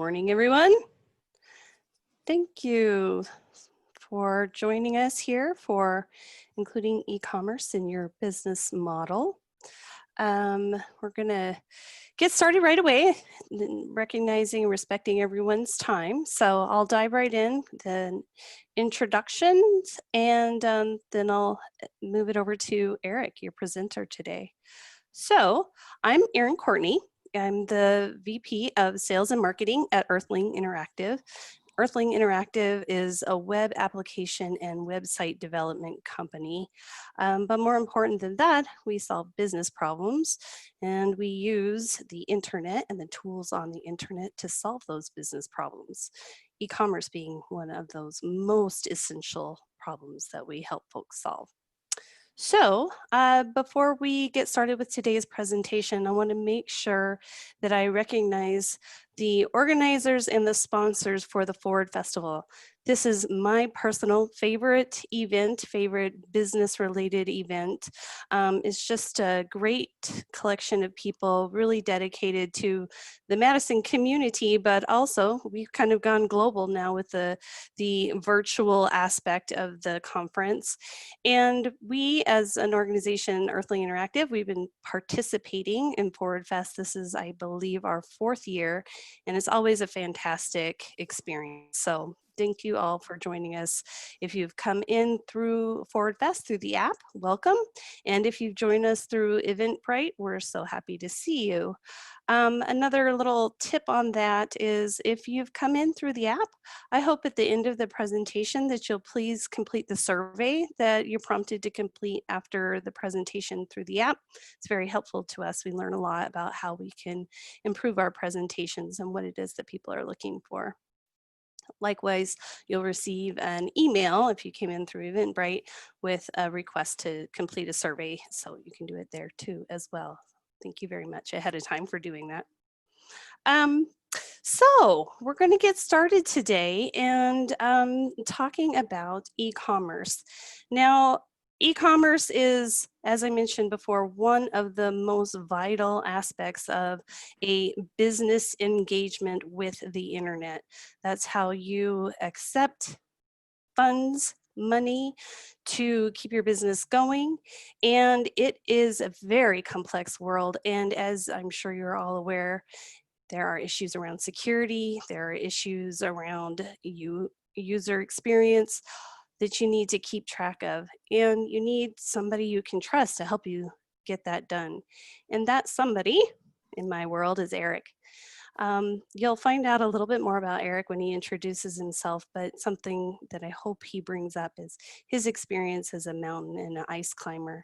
morning, everyone. Thank you for joining us here for including e-commerce in your business model. We're going to get started right away, recognizing and respecting everyone's time. So I'll dive right in, the introductions, and then I'll move it over to Eric, your presenter today. So I'm Erin Courtney. I'm the VP of Sales and Marketing at Earthling Interactive. Earthling Interactive is a web application and website development company. But more important than that, we solve business problems and we use the internet and the tools on the internet to solve those business problems. E-commerce being one of those most essential problems that we help folks solve. So before we get started with today's presentation, I want to make sure that I recognize the organizers and the sponsors for the Forward Festival. This is my personal favorite event, favorite business-related event. It's just a great collection of people really dedicated to the Madison community, but also we've kind of gone global now with the virtual aspect of the conference. And we, as an organization, Earthling Interactive, we've been participating in Forward Fest. This is, I believe, our 4th year, and it's always a fantastic experience. So thank you all for joining us. If you've come in through Forward Fest through the app, welcome. And if you've joined us through Eventbrite, we're so happy to see you. Another little tip on that is if you've come in through the app, I hope at the end of the presentation that you'll please complete the survey that you're prompted to complete after the presentation through the app. It's very helpful to us. We learn a lot about how we can improve our presentations and what it is that people are looking for. Likewise, you'll receive an email if you came in through Eventbrite with a request to complete a survey, so you can do it there too as well. Thank you very much ahead of time for doing that. So we're going to get started today and talking about e-commerce. Now, e-commerce is, as I mentioned before, one of the most vital aspects of a business engagement with the internet. That's how you accept funds, money to keep your business going. And it is a very complex world. And as I'm sure you're all aware, there are issues around security, there are issues around user experience that you need to keep track of. And you need somebody you can trust to help you get that done. And that somebody, in my world, is Eric. You'll find out a little bit more about Eric when he introduces himself, but something that I hope he brings up is his experience as a mountain and an ice climber.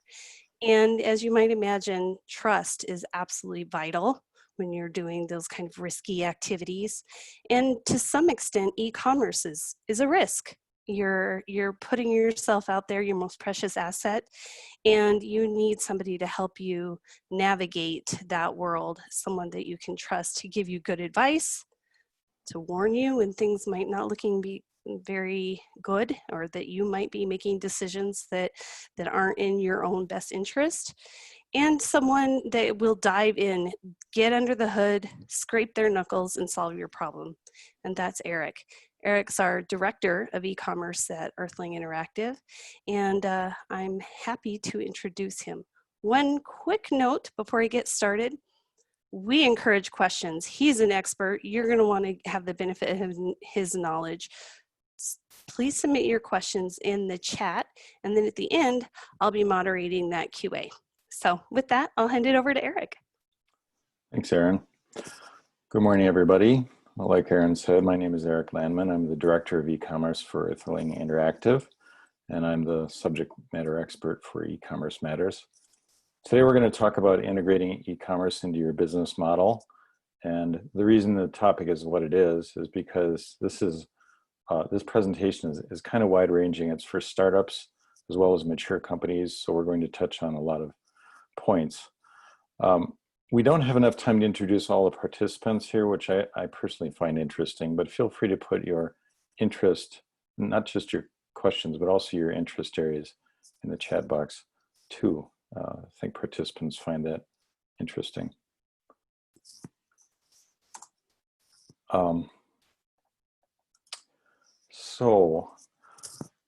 And as you might imagine, trust is absolutely vital when you're doing those kind of risky activities. And to some extent, e-commerce is a risk. You're putting yourself out there, your most precious asset, and you need somebody to help you navigate that world, someone that you can trust to give you good advice, to warn you when things might not be very good, or that you might be making decisions that aren't in your own best interest, and someone that will dive in, get under the hood, scrape their knuckles, and solve your problem. And that's Eric. Eric's our director of e-commerce at Earthling Interactive, and I'm happy to introduce him. One quick note before he gets started: we encourage questions. He's an expert. You're going to want to have the benefit of his knowledge. Please submit your questions in the chat, and then at the end, I'll be moderating that QA. So with that, I'll hand it over to Eric. Thanks, Erin. Good morning, everybody. Well, like Erin said, my name is Eric Landmann. I'm the Director of E-commerce for Earthling Interactive, and I'm the subject matter expert for e-commerce matters. Today, we're going to talk about integrating e-commerce into your business model. And the reason the topic is what it is because this presentation is kind of wide-ranging. It's for startups as well as mature companies, so we're going to touch on a lot of points. We don't have enough time to introduce all the participants here, which I personally find interesting, but feel free to put your interest, not just your questions, but also your interest areas in the chat box too. I think participants find that interesting. So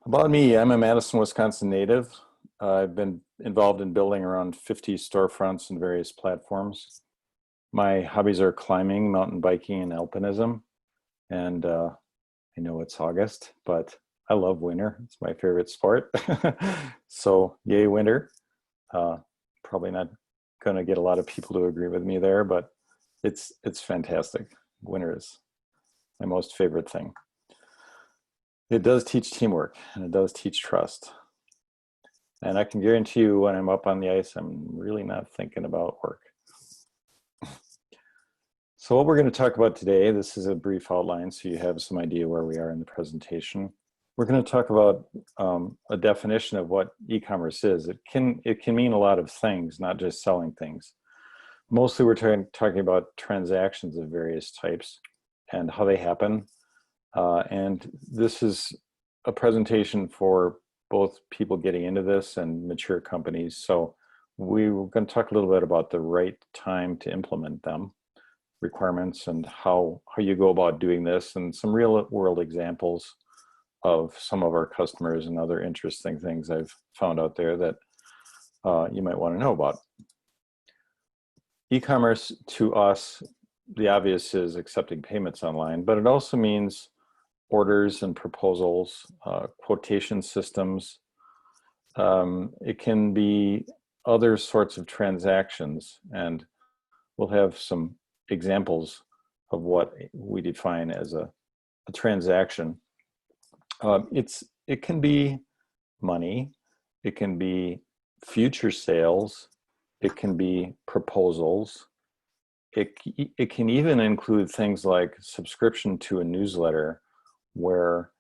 about me, I'm a Madison, Wisconsin native. I've been involved in building around 50 storefronts and various platforms. My hobbies are climbing, mountain biking, and alpinism. And I know it's August, but I love winter. It's my favorite sport. So yay, winter. Probably not going to get a lot of people to agree with me there, but it's fantastic. Winter is my most favorite thing. It does teach teamwork and it does teach trust. And I can guarantee you when I'm up on the ice, I'm really not thinking about work. So what we're going to talk about today, this is a brief outline so you have some idea where we are in the presentation. We're going to talk about a definition of what e-commerce is. It can mean a lot of things, not just selling things. Mostly we're talking about transactions of various types and how they happen. And this is a presentation for both people getting into this and mature companies. So we're going to talk a little bit about the right time to implement them, requirements, and how you go about doing this, and some real world examples of some of our customers and other interesting things I've found out there that you might want to know about. E-commerce to us, the obvious is accepting payments online, but it also means orders and proposals, quotation systems. It can be other sorts of transactions, and we'll have some examples of what we define as a transaction. It can be money, it can be future sales, it can be proposals. It can even include things like subscription to a newsletter, where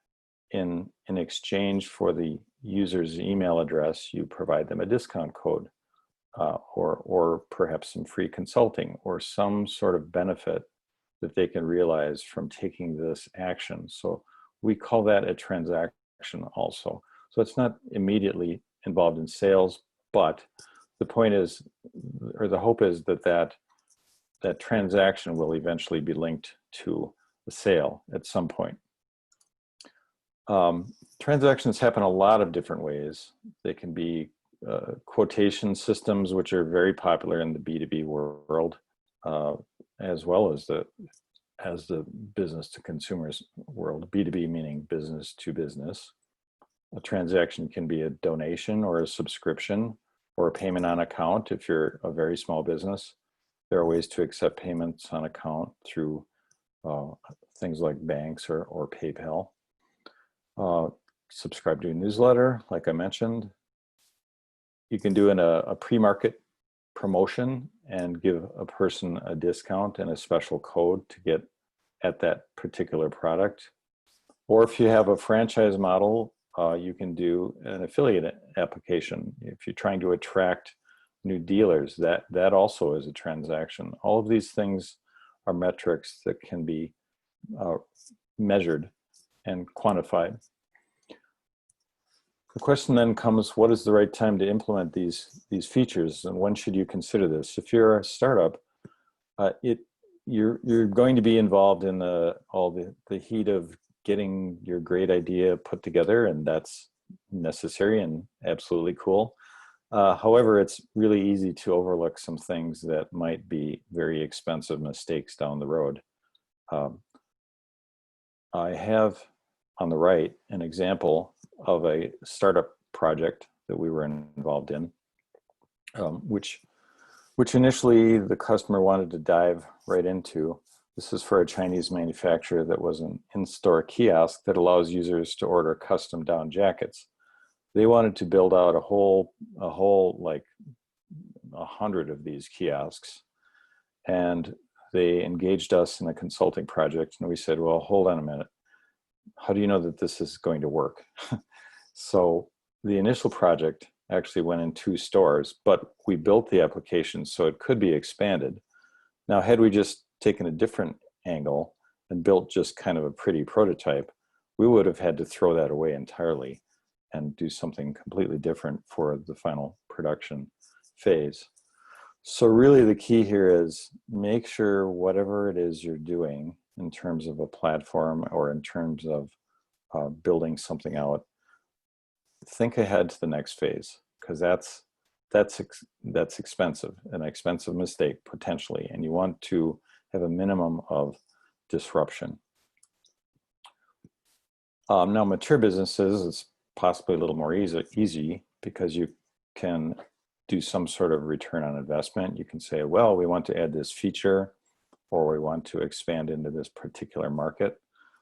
in exchange for the user's email address, you provide them a discount code, or perhaps some free consulting or some sort of benefit that they can realize from taking this action. So we call that a transaction also. So it's not immediately involved in sales, but the point is, or the hope is that transaction will eventually be linked to a sale at some point. Transactions happen a lot of different ways. They can be quotation systems, which are very popular in the B2B world, as well as the business to consumers world. B2B meaning business to business. A transaction can be a donation or a subscription or a payment on account if you're a very small business. There are ways to accept payments on account through things like banks or PayPal. Subscribe to a newsletter, like I mentioned. You can do a pre-market promotion and give a person a discount and a special code to get at that particular product. Or if you have a franchise model, you can do an affiliate application. If you're trying to attract new dealers, that also is a transaction. All of these things are metrics that can be measured and quantified. The question then comes, what is the right time to implement these features, and when should you consider this? If you're a startup, you're going to be involved in all the heat of getting your great idea put together, and that's necessary and absolutely cool. However, it's really easy to overlook some things that might be very expensive mistakes down the road. I have on the right an example of a startup project that we were involved in, which initially the customer wanted to dive right into. This is for a Chinese manufacturer that was an in-store kiosk that allows users to order custom down jackets. They wanted to build out a whole like 100 of these kiosks, and they engaged us in a consulting project, and we said, well, hold on a minute. How do you know that this is going to work? So the initial project actually went in 2 stores, but we built the application so it could be expanded. Now, had we just taken a different angle and built just kind of a pretty prototype, we would have had to throw that away entirely and do something completely different for the final production phase. So really the key here is make sure whatever it is you're doing in terms of a platform or in terms of building something out, think ahead to the next phase, because that's expensive, an expensive mistake potentially, and you want to have a minimum of disruption. Now, mature businesses, it's possibly a little more easy because you can do some sort of return on investment. You can say, well, we want to add this feature, or we want to expand into this particular market.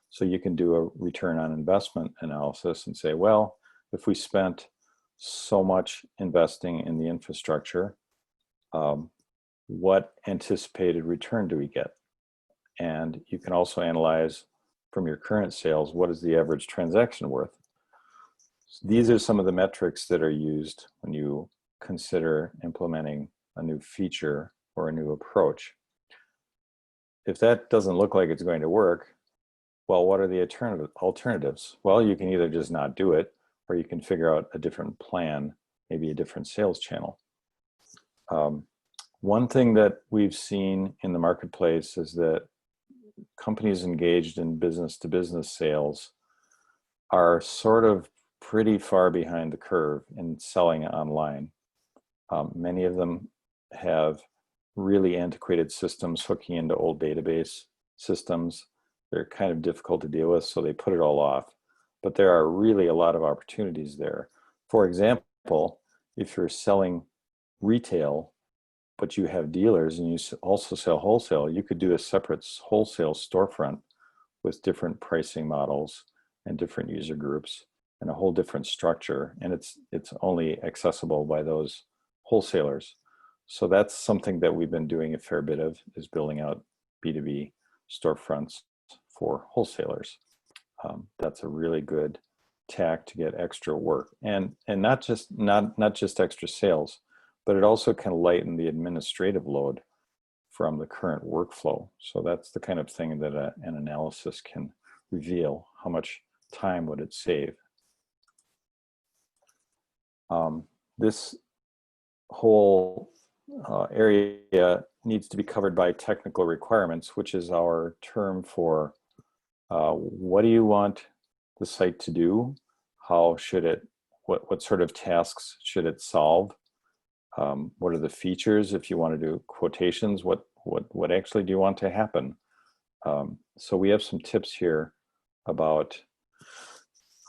So you can do a return on investment analysis and say, well, if we spent so much investing in the infrastructure, what anticipated return do we get? And you can also analyze from your current sales, what is the average transaction worth? These are some of the metrics that are used when you consider implementing a new feature or a new approach. If that doesn't look like it's going to work, well, what are the alternatives? Well, you can either just not do it, or you can figure out a different plan, maybe a different sales channel. One thing that we've seen in the marketplace is that companies engaged in business-to-business sales are sort of pretty far behind the curve in selling online. Many of them have really antiquated systems hooking into old database systems. They're kind of difficult to deal with, so they put it all off. But there are really a lot of opportunities there. For example, if you're selling retail, but you have dealers and you also sell wholesale, you could do a separate wholesale storefront with different pricing models and different user groups and a whole different structure. And it's only accessible by those wholesalers. So that's something that we've been doing a fair bit of, is building out B2B storefronts for wholesalers. That's a really good tack to get extra work, and not just extra sales, but it also can lighten the administrative load from the current workflow. So that's the kind of thing that an analysis can reveal. How much time would it save? This whole area needs to be covered by technical requirements, which is our term for what do you want the site to do? How should it, what sort of tasks should it solve? What are the features? If you want to do quotations, what actually do you want to happen? So we have some tips here about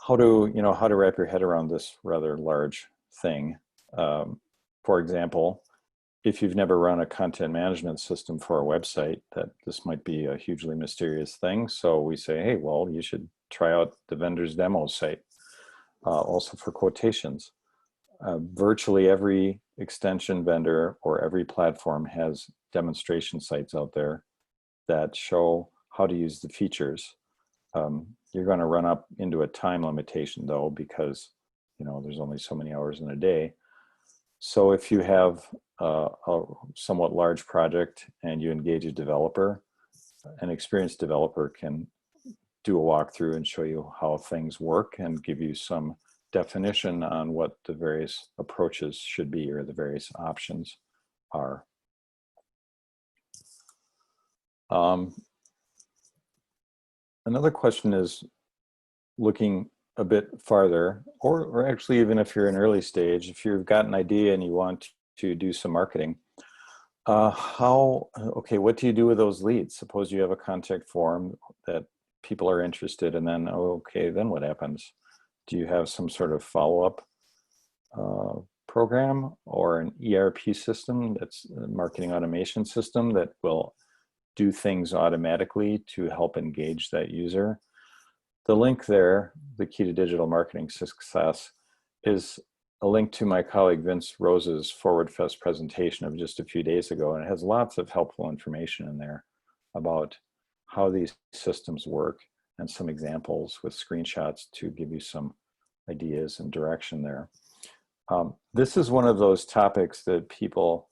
how to wrap your head around this rather large thing. For example, if you've never run a content management system for a website, that this might be a hugely mysterious thing. So we say, hey, well, you should try out the vendor's demo site. Also for quotations. Virtually every extension vendor or every platform has demonstration sites out there that show how to use the features. You're going to run up into a time limitation though, because there's only so many hours in a day. So if you have a somewhat large project and you engage a developer, an experienced developer can do a walkthrough and show you how things work and give you some definition on what the various approaches should be, or the various options are. Another question is looking a bit farther, or actually even if you're in early stage, if you've got an idea and you want to do some marketing, what do you do with those leads? Suppose you have a contact form that people are interested, and then, then what happens? Do you have some sort of follow-up program or an ERP system, that's a marketing automation system, that will do things automatically to help engage that user? The link there, the key to digital marketing success, is a link to my colleague Vince Rose's Forward Fest presentation of just a few days ago, and it has lots of helpful information in there about how these systems work and some examples with screenshots to give you some ideas and direction there. This is one of those topics that people,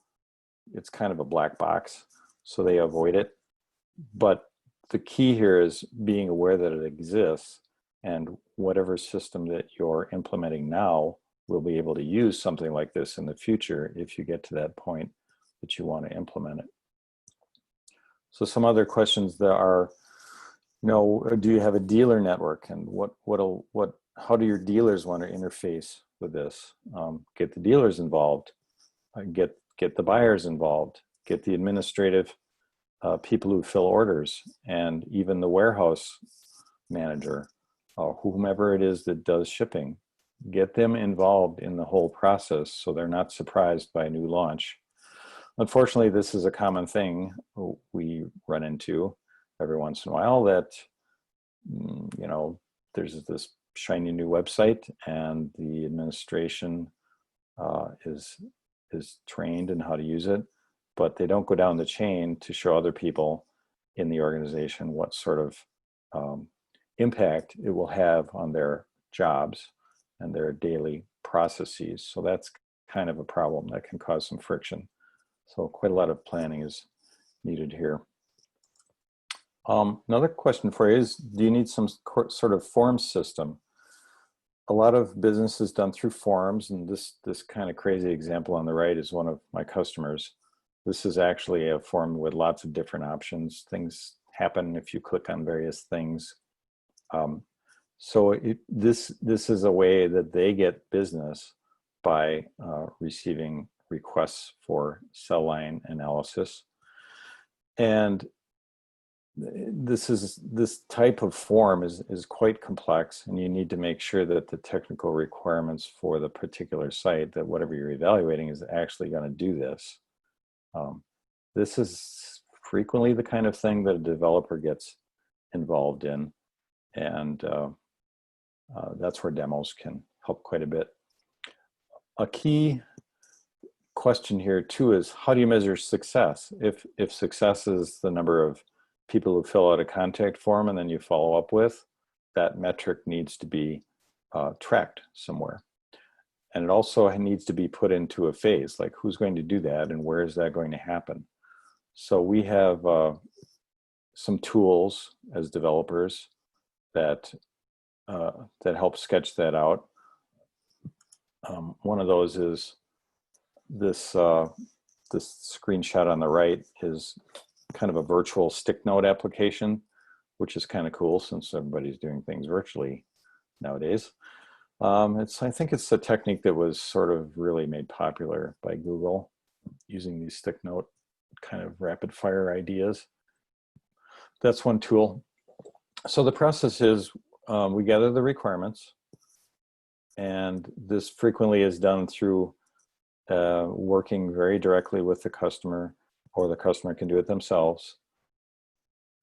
it's kind of a black box, so they avoid it. But the key here is being aware that it exists, and whatever system that you're implementing now will be able to use something like this in the future if you get to that point that you want to implement it. So some other questions that are, do you have a dealer network, and how do your dealers want to interface with this? Get the dealers involved, get the buyers involved, get the administrative people who fill orders, and even the warehouse manager, whomever it is that does shipping. Get them involved in the whole process so they're not surprised by a new launch. Unfortunately, this is a common thing we run into every once in a while, that there's this shiny new website and the administration is trained in how to use it, but they don't go down the chain to show other people in the organization what sort of impact it will have on their jobs and their daily processes. So that's kind of a problem that can cause some friction. So quite a lot of planning is needed here. Another question for you is, do you need some sort of form system? A lot of business is done through forms, and this kind of crazy example on the right is one of my customers. This is actually a form with lots of different options. Things happen if you click on various things. So this is a way that they get business by receiving requests for cell line analysis. And this type of form is quite complex, and you need to make sure that the technical requirements for the particular site, that whatever you're evaluating is actually going to do this. This is frequently the kind of thing that a developer gets involved in, and that's where demos can help quite a bit. A key question here too is, how do you measure success? If success is the number of people who fill out a contact form and then you follow up with, that metric needs to be tracked somewhere. And it also needs to be put into a phase, like who's going to do that and where is that going to happen? So we have some tools as developers that help sketch that out. One of those is this screenshot on the right is kind of a virtual stick note application, which is kind of cool since everybody's doing things virtually nowadays. I think it's a technique that was sort of really made popular by Google, using these stick note kind of rapid fire ideas. That's one tool. So the process is we gather the requirements, and this frequently is done through working very directly with the customer, or the customer can do it themselves.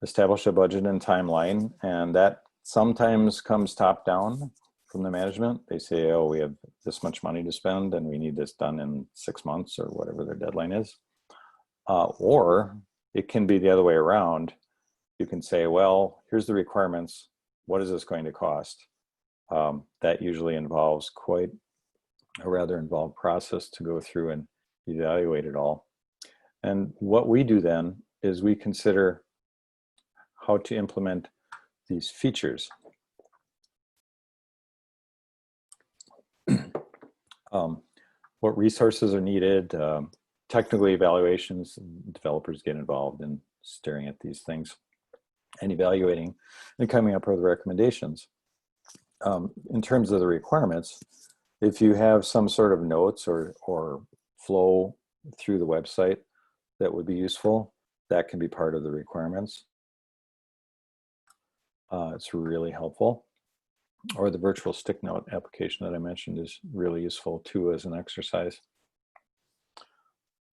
Establish a budget and timeline, and that sometimes comes top down from the management. They say, oh, we have this much money to spend and we need this done in 6 months or whatever their deadline is. Or it can be the other way around. You can say, well, here's the requirements. What is this going to cost? That usually involves quite a rather involved process to go through and evaluate it all. And what we do then is we consider how to implement these features. What resources are needed, technical evaluations, developers get involved in staring at these things and evaluating and coming up with recommendations. In terms of the requirements, if you have some sort of notes or flow through the website that would be useful, that can be part of the requirements. It's really helpful. Or the virtual stick note application that I mentioned is really useful too as an exercise.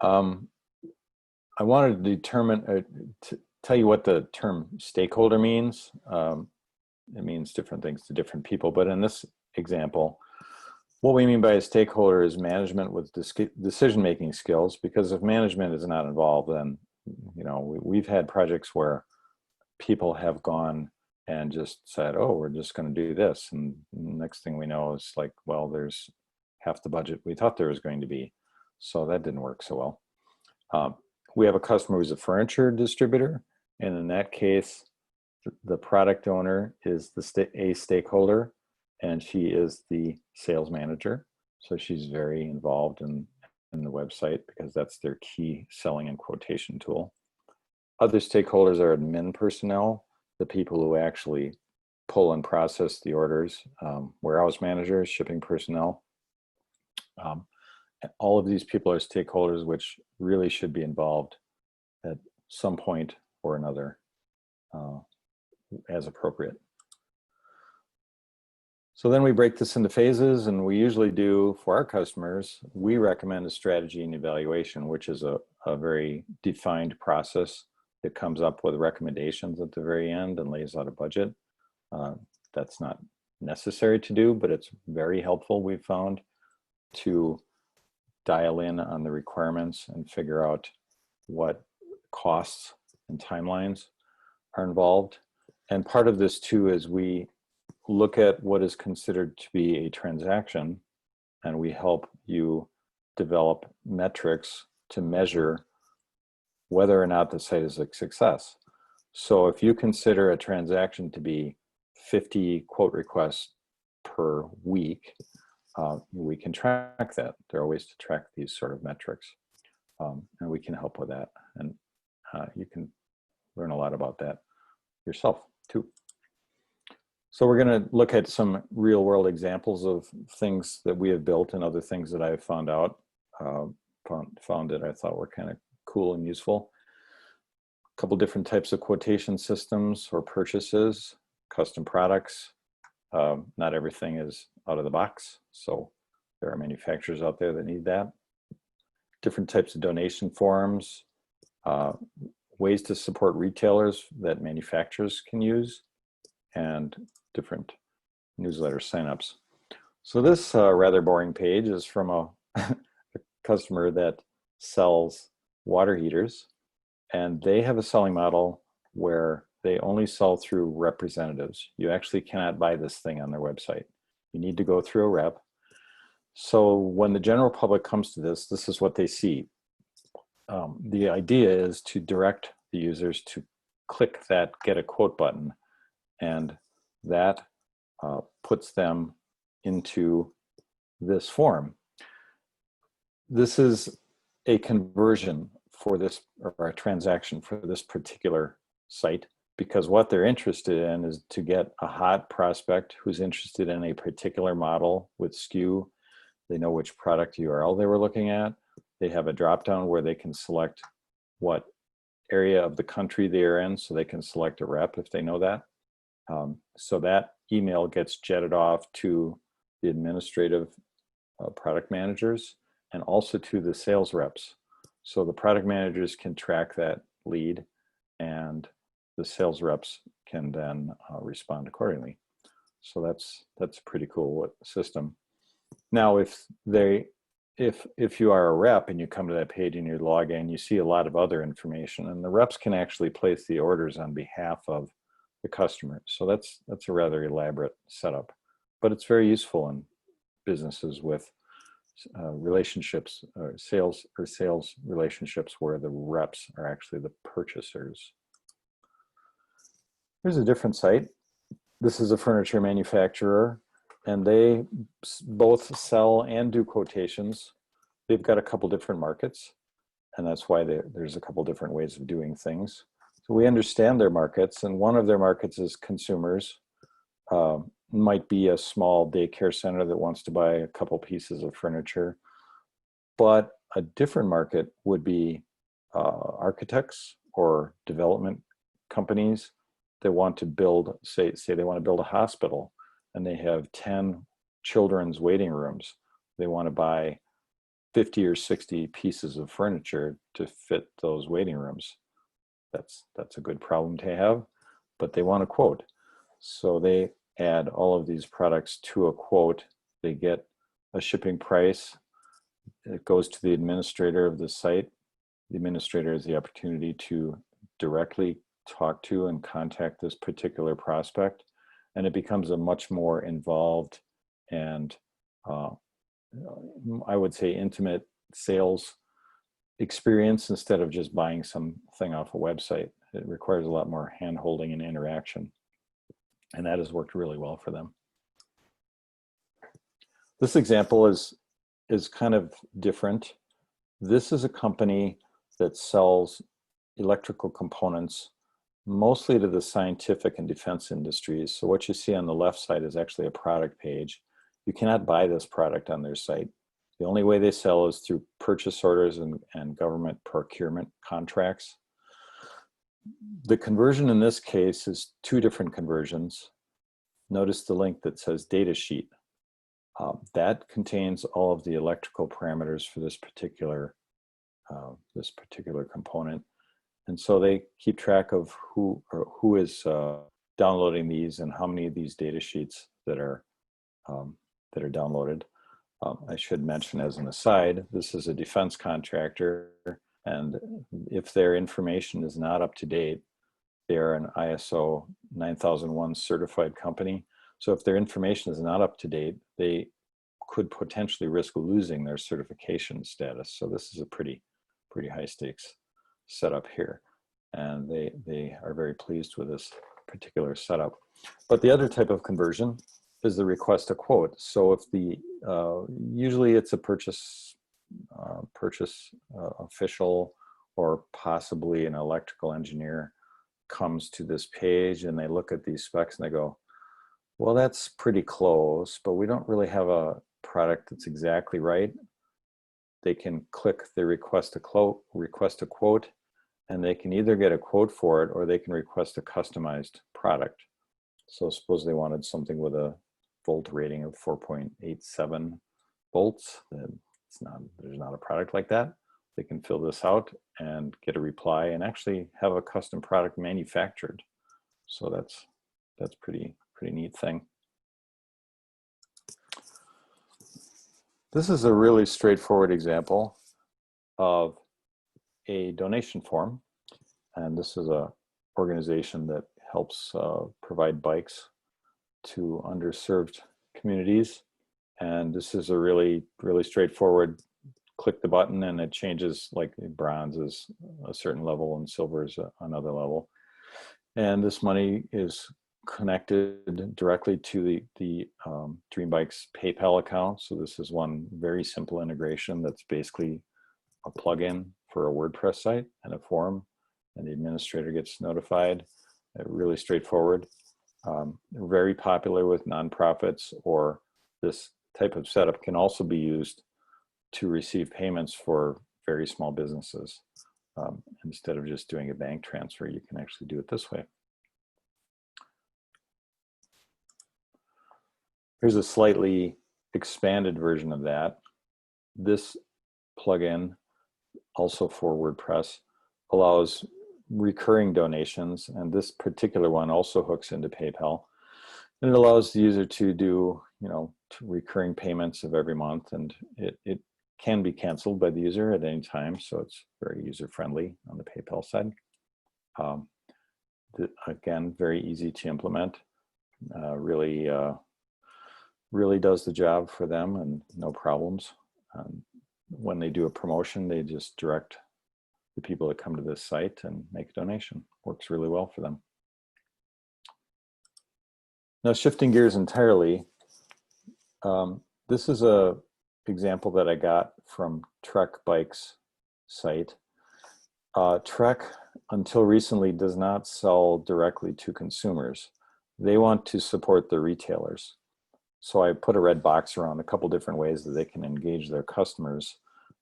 I wanted to determine, to tell you what the term stakeholder means. It means different things to different people, but in this example, what we mean by a stakeholder is management with decision-making skills, because if management is not involved, then, we've had projects where people have gone and just said, oh, we're just going to do this. And next thing we know is like, well, there's half the budget we thought there was going to be. So that didn't work so well. We have a customer who's a furniture distributor. And in that case, the product owner is a stakeholder, and she is the sales manager. So she's very involved in the website because that's their key selling and quotation tool. Other stakeholders are admin personnel. the people who actually pull and process the orders, warehouse managers, shipping personnel. All of these people are stakeholders which really should be involved at some point or another as appropriate. So then we break this into phases, and we usually do, for our customers, we recommend a strategy and evaluation, which is a very defined process that comes up with recommendations at the very end and lays out a budget. That's not necessary to do, but it's very helpful, we've found, to dial in on the requirements and figure out what costs and timelines are involved. And part of this too is we look at what is considered to be a transaction, and we help you develop metrics to measure whether or not the site is a success. So if you consider a transaction to be 50 quote requests per week, we can track that. There are ways to track these sort of metrics, and we can help with that. And you can learn a lot about that yourself too. So we're going to look at some real world examples of things that we have built and other things that I've found out, found that I thought were kind of cool and useful. A couple different types of quotation systems or purchases, custom products. Not everything is out of the box, so there are manufacturers out there that need that. Different types of donation forms, ways to support retailers that manufacturers can use, and different newsletter signups. So this rather boring page is from a customer that sells water heaters, and they have a selling model where they only sell through representatives. You actually cannot buy this thing on their website. You need to go through a rep. So when the general public comes to this, this is what they see. The idea is to direct the users to click that get a quote button, and that puts them into this form. This is a conversion for this, or a transaction for this particular site, because what they're interested in is to get a hot prospect who's interested in a particular model with SKU. They know which product URL they were looking at. They have a drop down where they can select what area of the country they are in, so they can select a rep if they know that. So that email gets jetted off to the administrative product managers and also to the sales reps. So the product managers can track that lead, and the sales reps can then respond accordingly. So that's a pretty cool system. Now, if you are a rep and you come to that page and you log in, you see a lot of other information, and the reps can actually place the orders on behalf of the customer. So that's a rather elaborate setup, but it's very useful in businesses with relationships or sales relationships where the reps are actually the purchasers. Here's a different site. This is a furniture manufacturer, and they both sell and do quotations. They've got a couple different markets, and that's why there's a couple different ways of doing things. So we understand their markets, and one of their markets is consumers. Might be a small daycare center that wants to buy a couple pieces of furniture, but a different market would be architects or development companies that want to build, say they want to build a hospital, and they have 10 children's waiting rooms. They want to buy 50 or 60 pieces of furniture to fit those waiting rooms. That's a good problem to have, but they want a quote. So they add all of these products to a quote. They get a shipping price. It goes to the administrator of the site. The administrator has the opportunity to directly talk to and contact this particular prospect, and it becomes a much more involved and I would say intimate sales experience instead of just buying something off a website. It requires a lot more hand-holding and interaction, and that has worked really well for them. This example is kind of different. This is a company that sells electrical components mostly to the scientific and defense industries. So what you see on the left side is actually a product page. You cannot buy this product on their site. The only way they sell is through purchase orders and government procurement contracts. The conversion in this case is two different conversions. Notice the link that says data sheet. That contains all of the electrical parameters for this particular component. And so they keep track of who is downloading these and how many of these data sheets that are downloaded. I should mention as an aside, this is a defense contractor, and if their information is not up to date, they are an ISO 9001 certified company. So if their information is not up to date, they could potentially risk losing their certification status. So this is a pretty high stakes setup here. And they are very pleased with this particular setup. But the other type of conversion is the request a quote. So if the, usually it's a purchase official or possibly an electrical engineer comes to this page and they look at these specs and they go, well, that's pretty close, but we don't really have a product that's exactly right. They can click the request a quote, and they can either get a quote for it or they can request a customized product. So suppose they wanted something with a volt rating of 4.87 volts. There's not a product like that. They can fill this out and get a reply and actually have a custom product manufactured. So that's pretty neat thing. This is a really straightforward example of a donation form. And this is a organization that helps provide bikes to underserved communities. And this is a really straightforward, click the button and it changes, like bronze is a certain level and silver is another level. And this money is connected directly to the Dream Bike's PayPal account. So this is one very simple integration that's basically a plugin for a WordPress site and a form, and the administrator gets notified. Really straightforward. Very popular with nonprofits, or this type of setup can also be used to receive payments for very small businesses. Instead of just doing a bank transfer, you can actually do it this way. Here's a slightly expanded version of that. This plugin, also for WordPress, allows recurring donations, and this particular one also hooks into PayPal. And it allows the user to do, recurring payments of every month, and it can be canceled by the user at any time, so it's very user-friendly on the PayPal side. Again, very easy to implement. Really does the job for them and no problems. When they do a promotion, they just direct the people that come to this site and make a donation. Works really well for them. Now, shifting gears entirely, this is a example that I got from Trek Bike's site. Trek, until recently, does not sell directly to consumers. They want to support the retailers. So I put a red box around a couple different ways that they can engage their customers.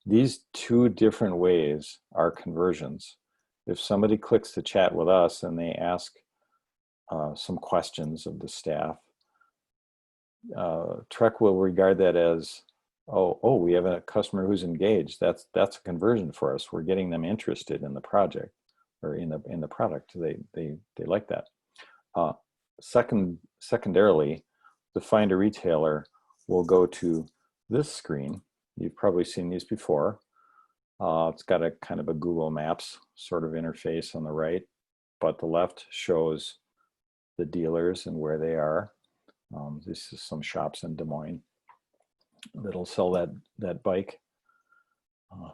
These two different ways are conversions. If somebody clicks to chat with us and they ask some questions of the staff, Trek will regard that as, oh, we have a customer who's engaged. That's a conversion for us. We're getting them interested in the project or in the product. They like that. Secondarily, the Find a Retailer will go to this screen. You've probably seen these before. It's got a kind of a Google Maps sort of interface on the right, but the left shows the dealers and where they are. This is some shops in Des Moines that'll sell that bike.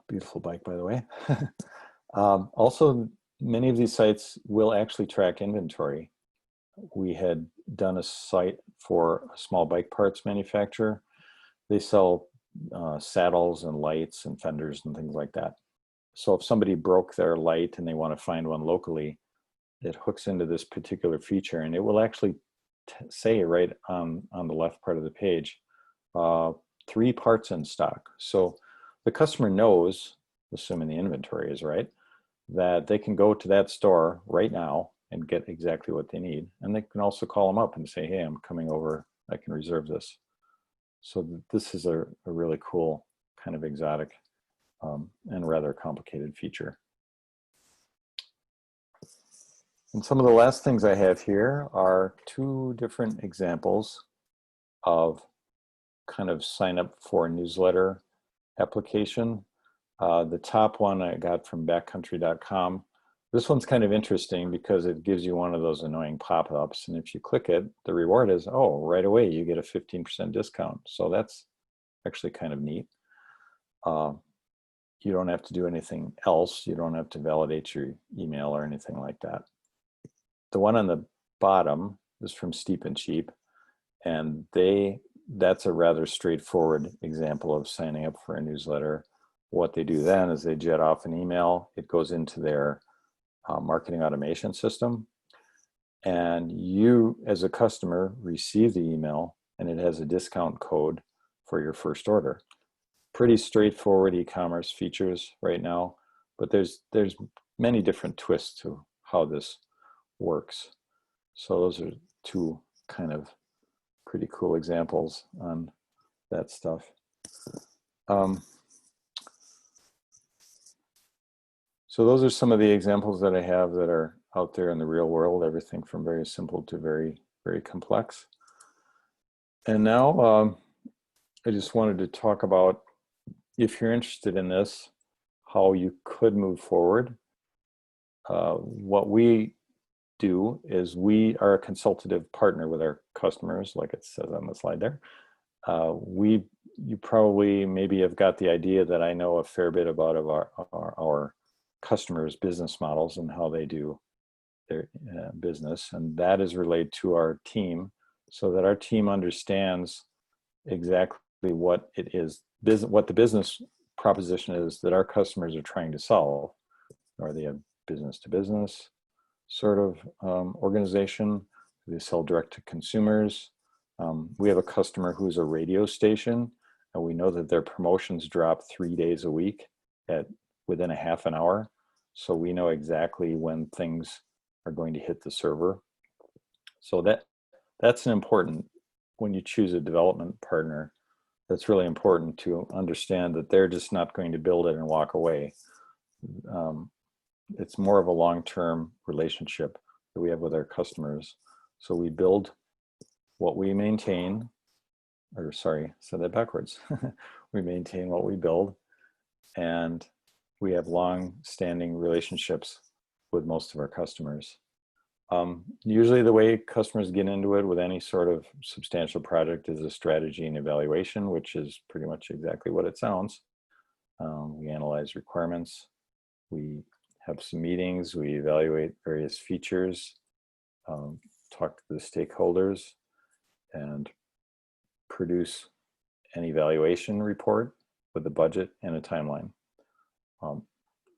Beautiful bike, by the way. Also, many of these sites will actually track inventory. We had done a site for a small bike parts manufacturer. They sell saddles and lights and fenders and things like that. So if somebody broke their light and they want to find one locally, it hooks into this particular feature, and it will actually say right on the left part of the page, 3 parts in stock. So the customer knows, assuming the inventory is right, that they can go to that store right now and get exactly what they need. And they can also call them up and say, hey, I'm coming over, I can reserve this. So this is a really cool, kind of exotic and rather complicated feature. And some of the last things I have here are 2 different examples of kind of sign up for a newsletter application. The top one I got from backcountry.com. This one's kind of interesting because it gives you one of those annoying pop-ups, and if you click it, the reward is, oh, right away you get a 15% discount. So that's actually kind of neat. You don't have to do anything else. You don't have to validate your email or anything like that. The one on the bottom is from Steep and Cheap, and that's a rather straightforward example of signing up for a newsletter. What they do then is they jet off an email. It goes into their marketing automation system, and you as a customer receive the email, and it has a discount code for your first order. Pretty straightforward e-commerce features right now, but there's many different twists to how this works. So those are 2 kind of pretty cool examples on that stuff. So those are some of the examples that I have that are out there in the real world, everything from very simple to very, very complex. And now I just wanted to talk about, if you're interested in this, how you could move forward. What we do is we are a consultative partner with our customers, like it says on the slide there. You probably maybe have got the idea that I know a fair bit about our customers' business models and how they do their business, and that is relayed to our team so that our team understands exactly what it is, what the business proposition is that our customers are trying to solve. Are they a business to business sort of organization? Do they sell direct to consumers? We have a customer who's a radio station, and we know that their promotions drop 3 days a week within a half an hour. So we know exactly when things are going to hit the server. So that's an important, when you choose a development partner, that's really important to understand that they're just not going to build it and walk away. It's more of a long-term relationship that we have with our customers. So we build what we maintain, or sorry, said that backwards. We maintain what we build, and we have long-standing relationships with most of our customers. Usually the way customers get into it with any sort of substantial project is a strategy and evaluation, which is pretty much exactly what it sounds. We analyze requirements, we have some meetings, we evaluate various features, talk to the stakeholders, and produce an evaluation report with a budget and a timeline.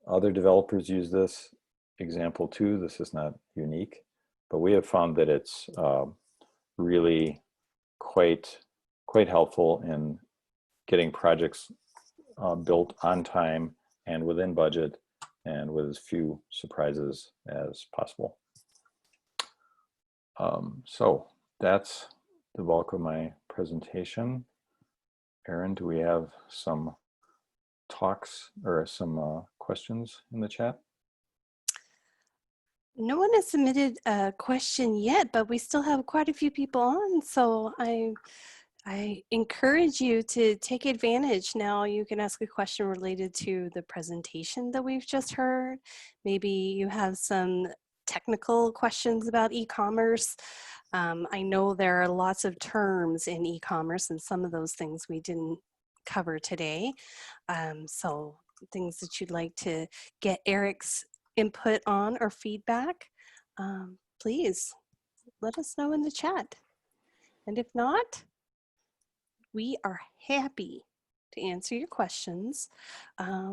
Other developers use this example too. This is not unique, but we have found that it's really quite helpful in getting projects built on time and within budget and with as few surprises as possible. So that's the bulk of my presentation. Erin, do we have some talks or some questions in the chat? No one has submitted a question yet, but we still have quite a few people on, so I encourage you to take advantage. Now you can ask a question related to the presentation that we've just heard. Maybe you have some technical questions about e-commerce. I know there are lots of terms in e-commerce, and some of those things we didn't cover today. So things that you'd like to get Eric's input on or feedback, please let us know in the chat. And if not, we are happy to answer your questions. I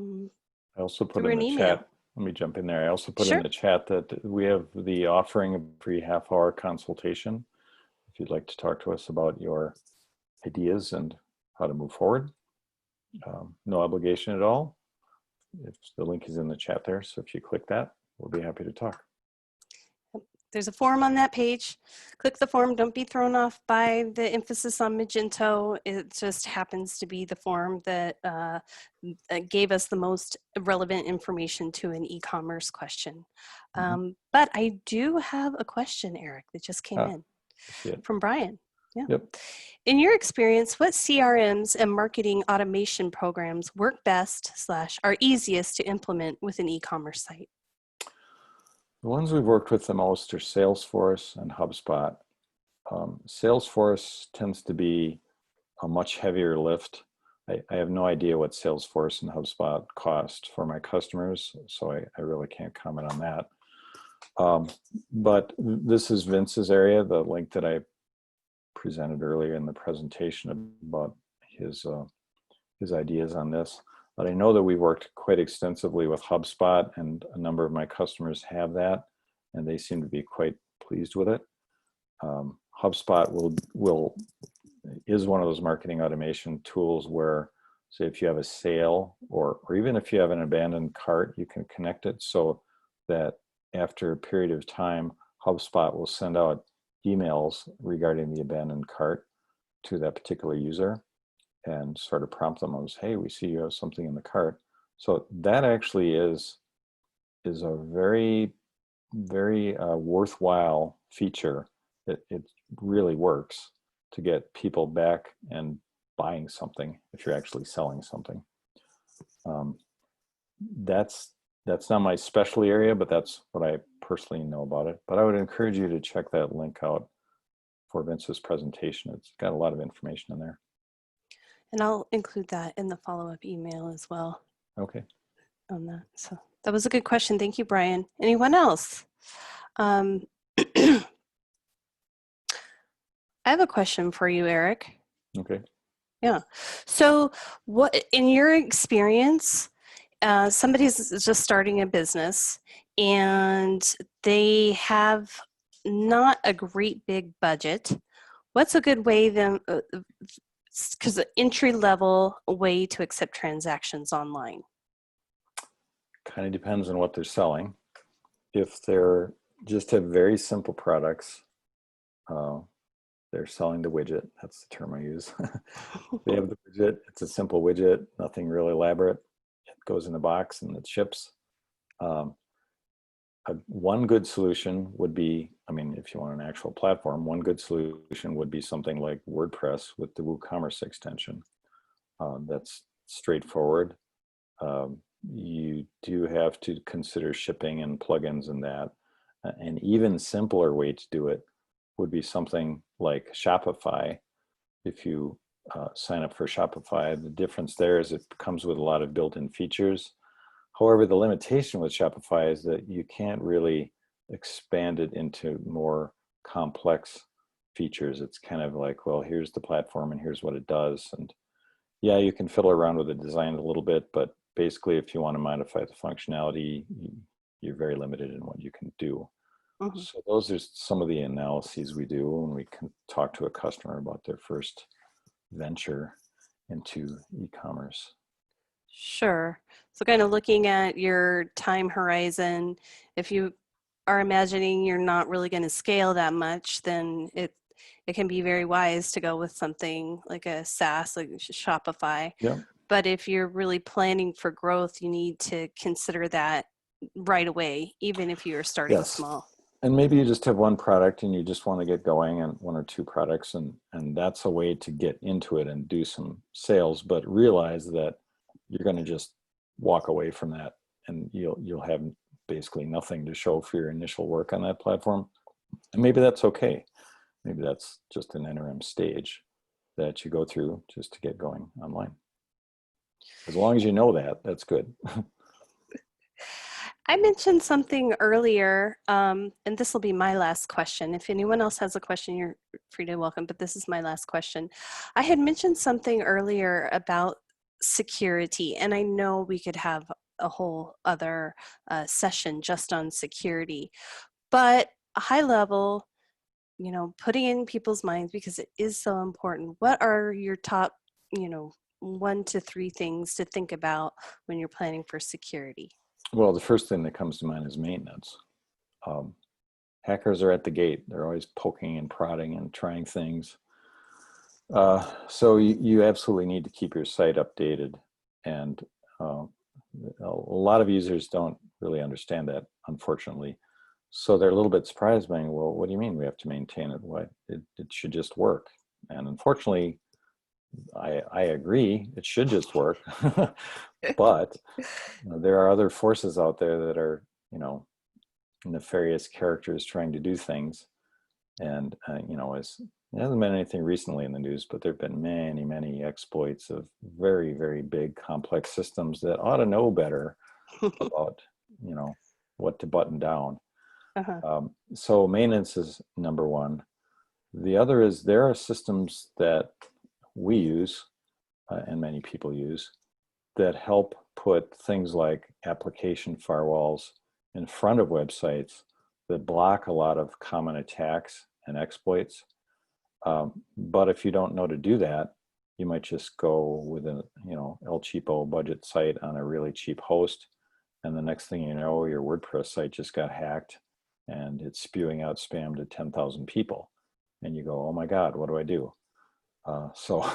also put in the chat let me jump in there. I also put in Sure. the chat that we have the offering of free half-hour consultation. If you'd like to talk to us about your ideas and how to move forward, no obligation at all. If the link is in the chat there, so if you click that, we'll be happy to talk. There's a form on that page. Click the form. Don't be thrown off by the emphasis on Magento. It just happens to be the form that gave us the most relevant information to an e-commerce question. But I do have a question, Eric, that just came in I see it. from Brian. Yeah. Yep. In your experience, what CRMs and marketing automation programs work best / are easiest to implement with an e-commerce site? The ones we've worked with the most are Salesforce and HubSpot. Salesforce tends to be a much heavier lift. I have no idea what Salesforce and HubSpot cost for my customers, so I really can't comment on that. But this is Vince's area, the link that I presented earlier in the presentation about his ideas on this. But I know that we worked quite extensively with HubSpot, and a number of my customers have that, and they seem to be quite pleased with it. HubSpot is one of those marketing automation tools where, say, if you have a sale or even if you have an abandoned cart, you can connect it so that after a period of time, HubSpot will send out emails regarding the abandoned cart to that particular user and sort of prompt them as, hey, we see you have something in the cart. So that actually is a very, very worthwhile feature. It really works to get people back and buying something if you're actually selling something. That's not my specialty area, but that's what I personally know about it. But I would encourage you to check that link out for Vince's presentation. It's got a lot of information in there. And I'll include that in the follow-up email as well. Okay. On that. So that was a good question. Thank you, Brian. Anyone else? I have a question for you, Eric. Okay. Yeah. So what, in your experience, somebody's just starting a business and they have not a great big budget. What's a good way then, because the entry level way to accept transactions online? Kind of depends on what they're selling. If they're just have very simple products, they're selling the widget. That's the term I use. They have the widget. It's a simple widget, nothing really elaborate. It goes in a box and it ships. One good solution would be, I mean, if you want an actual platform, one good solution would be something like WordPress with the WooCommerce extension. That's straightforward. You do have to consider shipping and plugins and that. An even simpler way to do it would be something like Shopify. If you sign up for Shopify, the difference there is it comes with a lot of built-in features. However, the limitation with Shopify is that you can't really expand it into more complex features. It's kind of like, well, here's the platform and here's what it does. And yeah, you can fiddle around with the design a little bit, but basically if you want to modify the functionality, you're very limited in what you can do. Mm-hmm. So those are some of the analyses we do when we can talk to a customer about their first venture into e-commerce. Sure. So kind of looking at your time horizon, if you are imagining you're not really going to scale that much, then it can be very wise to go with something like a SaaS, like Shopify. Yeah. But if you're really planning for growth, you need to consider that right away, even if you're starting small. And maybe you just have one product and you just want to get going, and one or two products, and that's a way to get into it and do some sales, but realize that you're going to just walk away from that and you'll have basically nothing to show for your initial work on that platform. And maybe that's okay. Maybe that's just an interim stage that you go through just to get going online. As long as you know that, that's good. I mentioned something earlier, and this will be my last question. If anyone else has a question, you're free to welcome, but this is my last question. I had mentioned something earlier about security, and I know we could have a whole other session just on security. But a high level, you know, putting in people's minds, because it is so important. What are your top, you know, 1 to 3 things to think about when you're planning for security? Well, the first thing that comes to mind is maintenance. Hackers are at the gate. They're always poking and prodding and trying things. So you absolutely need to keep your site updated. And a lot of users don't really understand that, unfortunately. So they're a little bit surprised by, well, what do you mean we have to maintain it? Why, it should just work. And unfortunately, I agree, it should just work. But there are other forces out there that are, you know, nefarious characters trying to do things. And, you know, there hasn't been anything recently in the news, but there have been many, many exploits of very, very big, complex systems that ought to know better about, you know, what to button down. So maintenance is number one. The other is there are systems that we use and many people use that help put things like application firewalls in front of websites that block a lot of common attacks and exploits. But if you don't know to do that, you might just go with a, you know, El Cheapo budget site on a really cheap host, and the next thing you know, your WordPress site just got hacked and it's spewing out spam to 10,000 people, and you go, oh my God, what do I do? So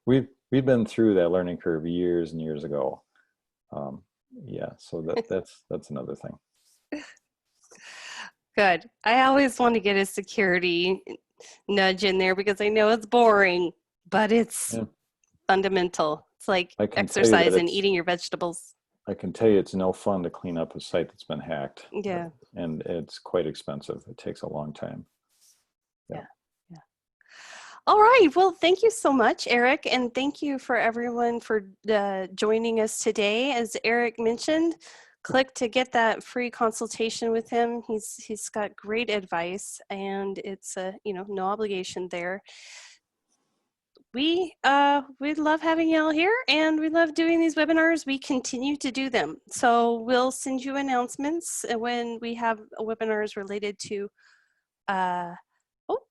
we've been through that learning curve years and years ago. Yeah, so that's another thing. Good. I always want to get a security nudge in there because I know it's boring, but it's fundamental. It's like exercise and eating your vegetables. I can tell you it's no fun to clean up a site that's been hacked. Yeah. And it's quite expensive. It takes a long time. Yeah. All right. Well, thank you so much, Eric. And thank you for everyone for joining us today. As Eric mentioned, click to get that free consultation with him. He's got great advice, and it's you know, no obligation there. We love having y'all here, and we love doing these webinars. We continue to do them. So we'll send you announcements when we have webinars related to oh,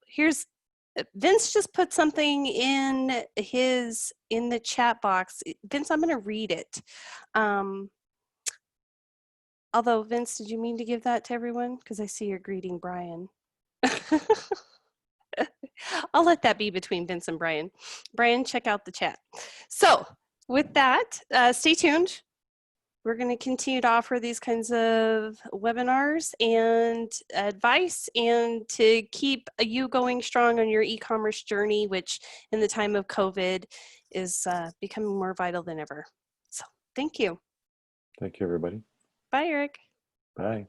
here's Vince just put something in the chat box. Vince, I'm going to read it. Although, Vince, did you mean to give that to everyone? Because I see you're greeting Brian. I'll let that be between Vince and Brian. Brian, check out the chat. So with that, stay tuned. We're going to continue to offer these kinds of webinars and advice, and to keep you going strong on your e-commerce journey, which in the time of COVID is becoming more vital than ever. So thank you. Thank you, everybody. Bye, Eric. Bye.